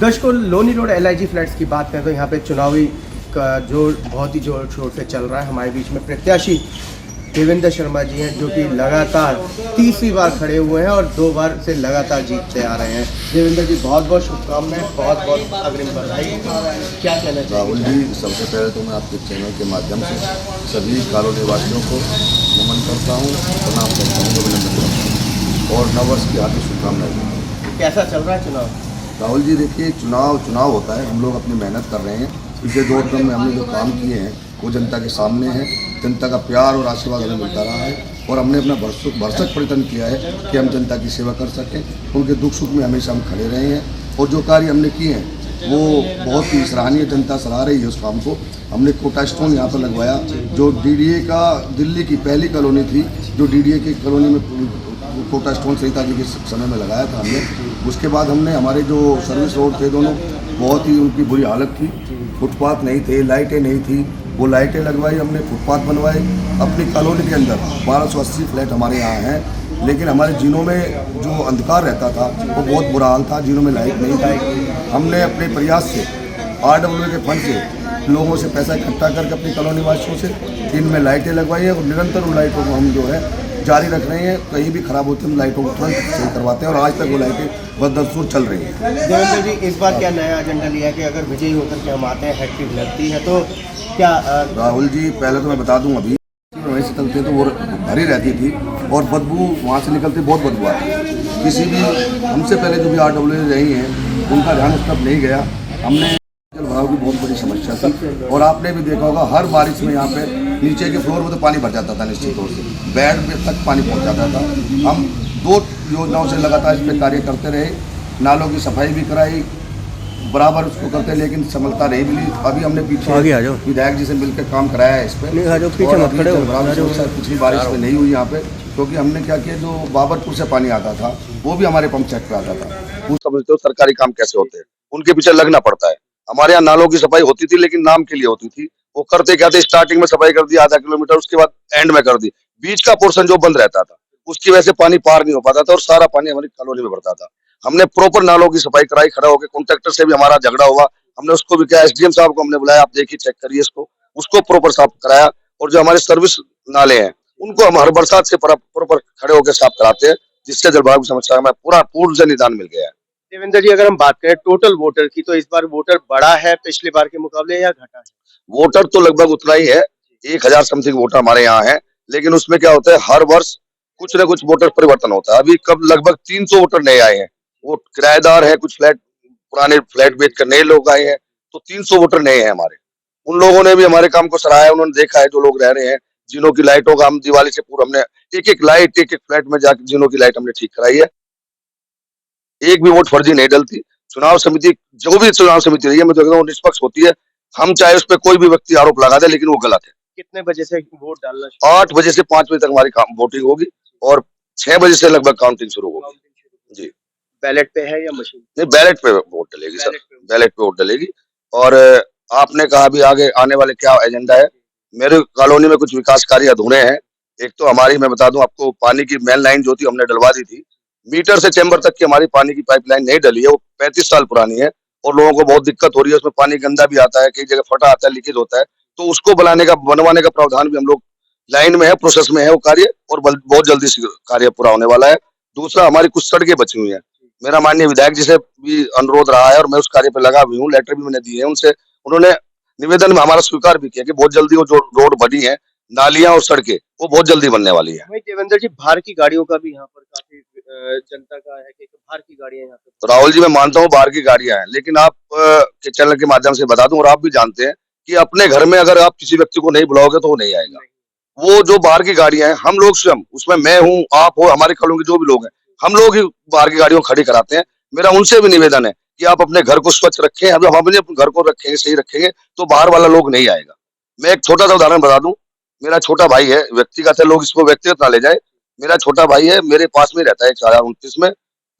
गश को Loni road LIG flats की बात करें तो यहाँ पे चुनावी का जोर बहुत ही जोर शोर से चल रहा है। हमारे बीच में प्रत्याशी देवेंद्र शर्मा जी हैं जो कि लगातार तीसरी बार खड़े हुए हैं और 2 बार से लगातार जीतते आ रहे हैं। देवेंद्र जी बहुत बहुत शुभकामनाएं, बहुत बहुत अग्रिम बधाई। क्या कहना चाहिए? राहुल जी, सबसे पहले तो मैं आपके चैनल के माध्यम से सभी कॉलोनी वासियों को नमन करता हूँ, प्रणाम करता हूँ, अभिनंदन करता हूँ और नववर्ष की हार्दिक शुभकामनाएं। कैसा चल रहा है चुनाव? राहुल जी देखिए, चुनाव होता है, हम लोग अपनी मेहनत कर रहे हैं। पिछले 2 टर्म में हमने जो काम किए हैं वो जनता के सामने है। जनता का प्यार और आशीर्वाद हमें मिलता रहा है और हमने अपना भरसक प्रयत्न किया है कि हम जनता की सेवा कर सकें। उनके दुख सुख में हमेशा हम खड़े रहे हैं और जो कार्य हमने किए हैं वो बहुत ही सराहनीय, जनता सराह रही है उस काम को। हमने कोटा स्टोन यहाँ पर लगवाया, जो DDA का दिल्ली की पहली कॉलोनी थी, जो DDA की कॉलोनी में कोटा स्टोन सरिता जी के समय में लगाया था हमने। उसके बाद हमने हमारे जो सर्विस रोड थे दोनों, बहुत ही उनकी बुरी हालत थी, फुटपाथ नहीं थे, लाइटें नहीं थी, वो लाइटें लगवाई हमने, फुटपाथ बनवाए। अपनी कॉलोनी के अंदर 1280 फ्लैट हमारे यहाँ हैं, लेकिन हमारे जिनों में जो अंधकार रहता था वो बहुत बुरा हाल था, जिनों में लाइट नहीं था। हमने अपने प्रयास से RWA के फंड से लोगों से पैसा इकट्ठा करके अपनी कॉलोनी वासियों से इनमें लाइटें लगवाई है और निरंतर उन लाइटों को हम जो है जारी रख रहे हैं। कहीं भी खराब होती है हम लाइटों को तुरंत सही करवाते हैं और आज तक वो लाइटें बदस्तूर चल रही हैं। देवेंद्र जी, इस बार क्या नया एजेंडा लिया है कि अगर विजयी होकर के हम आते हैं, हैट्रिक लगती है तो क्या? राहुल जी, पहले तो मैं बता दूं, अभी वहीं से चलते तो वो भरी रहती थी और बदबू वहाँ से निकलती, बहुत बदबू आती। किसी भी हमसे पहले जो भी RWA रही हैं उनका ध्यान उस तरफ नहीं गया। हमने जल भराव की बहुत बड़ी समस्या थी और आपने भी देखा होगा हर बारिश में यहाँ पे नीचे के फ्लोर में तो पानी भर जाता था, निश्चित तौर से बेड में तक पानी पहुँच जाता था। हम 2 योजनाओं से लगातार इस पर कार्य करते रहे, नालों की सफाई भी कराई, बराबर उसको करते, लेकिन समझता नहीं मिली। अभी हमने पीछे विधायक जी से मिलकर काम कराया है इस पर। पिछली बारिश में नहीं हुई यहाँ पे, क्योंकि हमने क्या किया, जो बाबरपुर से पानी आता था वो भी हमारे पंप सेट पे आता था। उस समझते हो सरकारी काम कैसे होते हैं, उनके पीछे लगना पड़ता है। हमारे यहाँ नालों की सफाई होती थी, लेकिन नाम के लिए होती थी। वो करते क्या थे, स्टार्टिंग में सफाई कर दी आधा किलोमीटर, उसके बाद एंड में कर दी, बीच का पोर्शन जो बंद रहता था उसकी वजह से पानी पार नहीं हो पाता था और सारा पानी हमारी कॉलोनी में भरता था। हमने प्रॉपर नालों की सफाई कराई, खड़ा होकर कॉन्ट्रैक्टर से भी हमारा झगड़ा हुआ, हमने उसको भी क्या, SDM साहब को हमने बुलाया, आप देखिए चेक करिए इसको, उसको प्रॉपर साफ कराया। और जो हमारे सर्विस नाले हैं उनको हम हर बरसात से प्रॉपर खड़े होकर साफ कराते हैं, जिससे जलवायु की समस्या में पूरा पूर्ण निदान मिल गया है। देवेंद्र जी, अगर हम बात करें टोटल वोटर की तो इस बार वोटर बढ़ा है पिछली बार के मुकाबले या घटा है? वोटर तो लगभग उतना ही है, 1000 समथिंग वोटर हमारे यहाँ है, लेकिन उसमें क्या होता है, हर वर्ष कुछ न कुछ वोटर परिवर्तन होता है। अभी कब लगभग 300 वोटर नए आए हैं, वो किराएदार है, कुछ पुराने फ्लैट बेचकर नए लोग आए हैं, तो 300 वोटर नए हैं हमारे। उन लोगों ने भी हमारे काम को सराहा है, उन्होंने देखा है जो लोग रह रहे हैं, जिनों की लाइटों का हम दिवाली से पूरा हमने एक लाइट, एक फ्लैट में जाकर जिनों की लाइट हमने ठीक कराई है। एक भी वोट फर्जी नहीं डलती। चुनाव समिति, जो भी चुनाव समिति रही है, मैं तो कहता हूँ निष्पक्ष होती है। हम चाहे उस पर कोई भी व्यक्ति आरोप लगा दे, लेकिन वो गलत है। कितने बजे से वोट डालना? 8 बजे से 5 बजे तक हमारी वोटिंग होगी और 6 बजे से लगभग काउंटिंग शुरू होगी। जी, बैलेट पे है या मशीन? नहीं, बैलेट पे वोट डलेगी सर, बैलेट पे वोट डलेगी। और आपने कहा अभी आगे आने वाले क्या एजेंडा है, मेरे कॉलोनी में कुछ विकास कार्य अधूरे हैं। एक तो हमारी, मैं बता दूं आपको, पानी की मेन लाइन जो थी हमने डलवा दी थी, मीटर से चैम्बर तक की हमारी पानी की पाइपलाइन नहीं डली है, वो 35 साल पुरानी है और लोगों को बहुत दिक्कत हो रही है। उसमें पानी गंदा भी आता है, कई जगह फटा आता है, लीकेज होता है, तो उसको बनवाने का प्रावधान भी हम लोग लाइन में है, प्रोसेस में है वो कार्य, और बहुत जल्दी से कार्य पूरा होने वाला है। दूसरा, हमारी कुछ सड़कें बची हुई हैं, मेरा माननीय विधायक जी से भी अनुरोध रहा है और मैं उस कार्य पर लगा हुई हूँ, लेटर भी मैंने दिए हैं उनसे। उन्होंने निवेदन में हमारा स्वीकार भी किया कि बहुत जल्दी वो जो रोड बनी है, नालियां और सड़कें, वो बहुत जल्दी बनने वाली है। वही देवेंद्र जी, बाहर की गाड़ियों का भी यहाँ पर काफी जनता का है कि बाहर की गाड़ियां यहाँ पे। तो राहुल जी, मैं मानता हूँ बाहर की गाड़ियां हैं, लेकिन आप के चैनल के माध्यम से बता दूं और आप भी जानते हैं कि अपने घर में अगर आप किसी व्यक्ति को नहीं बुलाओगे तो वो नहीं आएगा। वो जो बाहर की गाड़ियां हैं, हम लोग स्वयं उसमें, मैं हूँ, आप हो, हमारे कॉलोनी के जो भी लोग हैं, हम लोग ही बाहर की गाड़ियों को खड़ी कराते हैं। मेरा उनसे भी निवेदन है कि आप अपने घर को स्वच्छ रखें। अब हम अपने घर को रखेंगे, सही रखेंगे, तो बाहर वाला लोग नहीं आएगा। मैं एक छोटा सा उदाहरण बता दूं, मेरा छोटा भाई है, व्यक्तिगत है, लोग इसको व्यक्तिगत ना ले जाए, मेरा छोटा भाई है, मेरे पास में रहता है 1029 में।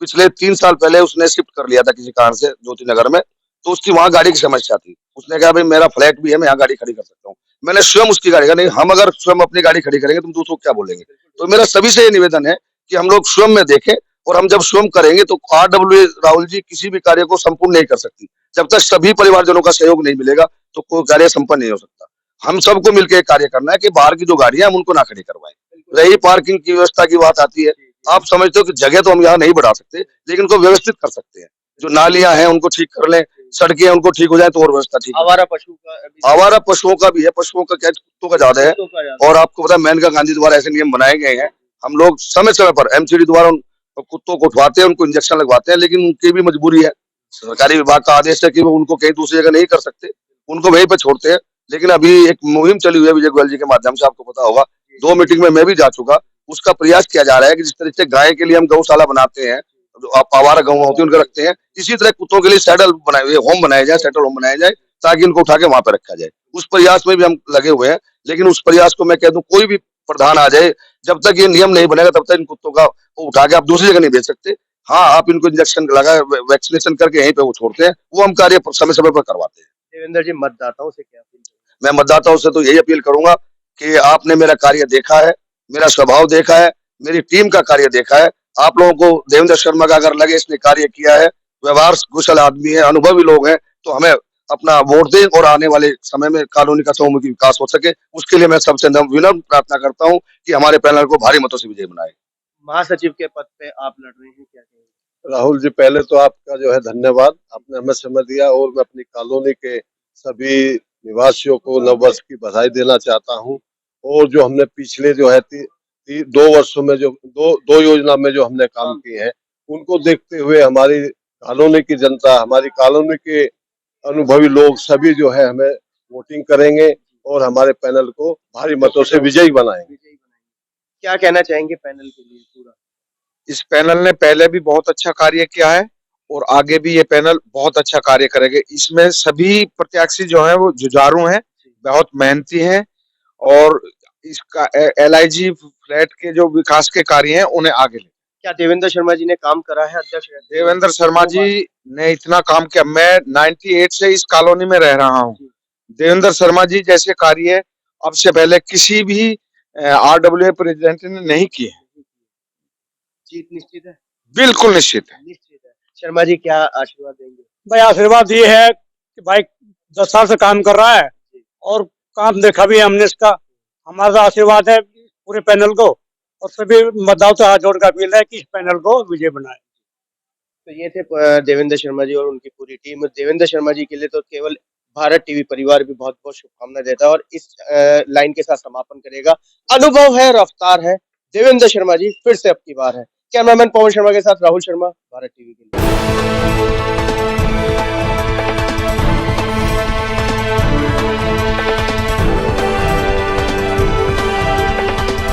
पिछले 3 साल पहले उसने शिफ्ट कर लिया था किसी कारण से ज्योति नगर में, तो उसकी वहां गाड़ी की समस्या थी। उसने कहा भाई मेरा फ्लैट भी है, मैं यहाँ गाड़ी खड़ी कर सकता हूँ। मैंने स्वयं उसकी गाड़ी का, नहीं, हम अगर स्वयं अपनी गाड़ी खड़ी करेंगे तुम दूसरों को क्या बोलेंगे। तो मेरा सभी से ये निवेदन है कि हम लोग स्वयं में देखें और हम जब स्वयं करेंगे तो RWA राहुल जी किसी भी कार्य को संपूर्ण नहीं कर सकती। जब तक सभी परिवारजनों का सहयोग नहीं मिलेगा तो कोई कार्य संपन्न नहीं हो सकता। हम सबको मिलकर कार्य करना है कि बाहर की जो गाड़ियां हम उनको ना खड़ी करवाएं। रही पार्किंग की व्यवस्था की बात आती है, आप समझते हो कि जगह तो हम यहाँ नहीं बढ़ा सकते, लेकिन उनको व्यवस्थित कर सकते हैं। जो नालियां हैं उनको ठीक कर लें, सड़कें हैं उनको ठीक हो जाए तो और व्यवस्था ठीक हो जाए। आवारा पशुओं का भी है, पशुओं का क्या, कुत्तों का ज्यादा है। और आपको पता है मेनका गांधी द्वारा ऐसे नियम बनाए गए हैं, हम लोग समय समय पर MCD द्वारा उन कुत्तों को उठवाते हैं, उनको इंजेक्शन लगवाते हैं, लेकिन उनकी भी मजबूरी है। सरकारी विभाग का आदेश है कि वो उनको कहीं दूसरी जगह नहीं कर सकते, उनको वहीं पर छोड़ते हैं। लेकिन अभी एक मुहिम चली हुई है विजय गोयल जी के माध्यम से, आपको पता होगा, 2 मीटिंग में मैं भी जा चुका। उसका प्रयास किया जा रहा है कि जिस तरह से गाय के लिए हम गौशाला बनाते हैं, जो आवारा गौ होती है उनको रखते हैं, इसी तरह कुत्तों के लिए सैडल बनाए हुए होम बनाए जाए, सेटल होम बनाए जाए, ताकि इनको उठा के वहां पर रखा जाए। उस प्रयास में भी हम लगे हुए हैं, लेकिन उस प्रयास को मैं कह दूं कोई भी प्रधान आ जाए, जब तक ये नियम नहीं बनेगा तब तक इन कुत्तों का वो उठा के आप दूसरी जगह नहीं भेज सकते। हाँ, आप इनको इंजेक्शन लगा वैक्सीनेशन करके यहीं पे वो छोड़ते हैं, वो हम कार्य समय समय पर करवाते हैं। देवेंद्र जी, मतदाताओं से क्या अपील करेंगे? मैं मतदाताओं से तो यही अपील करूंगा कि आपने मेरा कार्य देखा है, मेरा स्वभाव देखा है, मेरी टीम का कार्य देखा है। आप लोगों को देवेंद्र शर्मा का अगर लगे इसने कार्य किया है, व्यवहार कुशल आदमी है, अनुभवी लोग हैं, तो हमें अपना वोट दें और आने वाले समय में कॉलोनी का चहुमुखी विकास हो सके, उसके लिए मैं सबसे विनम्र प्रार्थना करता हूं कि हमारे पैनल को भारी मतों से विजयी बनाए। महासचिव के पद पे आप लड़ रहे हैं, क्या कहेंगे? राहुल जी, पहले तो आपका जो है धन्यवाद, आपने हमें समय दिया और मैं अपनी कॉलोनी के सभी निवासियों को नववर्ष की बधाई देना चाहता हूं। और जो हमने पिछले जो है 2 वर्षों में जो दो योजना में जो हमने काम किए हैं, उनको देखते हुए हमारी कॉलोनी की जनता, हमारी कॉलोनी के अनुभवी लोग सभी जो है हमें वोटिंग करेंगे और हमारे पैनल को भारी मतों से विजयी बनाएंगे। क्या कहना चाहेंगे पैनल के लिए पूरा? इस पैनल ने पहले भी बहुत अच्छा कार्य किया है और आगे भी ये पैनल बहुत अच्छा कार्य करेगा। इसमें सभी प्रत्याशी जो हैं वो जुझारू हैं, बहुत मेहनती हैं और इसका LIG फ्लैट के जो विकास के कार्य हैं उन्हें आगे ले। क्या देवेंद्र शर्मा जी ने काम करा है अध्यक्ष? देवेंद्र शर्मा जी ने इतना काम किया, मैं 98 से इस कॉलोनी में रह रहा हूँ। देवेंद्र शर्मा जी जैसे कार्य अब से पहले किसी भी RWA प्रेसिडेंट ने नहीं किए। जीत निश्चित है? बिल्कुल निश्चित है। निश्चित है। शर्मा जी क्या आशीर्वाद देंगे? भाई आशीर्वाद ये है कि भाई 10 साल से काम कर रहा है और काम देखा भी है हमने इसका। हमारा आशीर्वाद है पूरे पैनल को और सभी मतदाताओं से हाथ जोड़ कर अपील है कि इस पैनल को विजय बनाए। तो ये थे देवेंद्र शर्मा जी और उनकी पूरी टीम। देवेंद्र शर्मा जी के लिए तो केवल भारत टीवी परिवार भी बहुत बहुत शुभकामनाएं देता है और इस लाइन के साथ समापन करेगा। अनुभव है, रफ्तार है, देवेंद्र शर्मा जी फिर से अब की बार है। कैमरामैन पवन शर्मा के साथ राहुल शर्मा, भारत टीवी के लिए।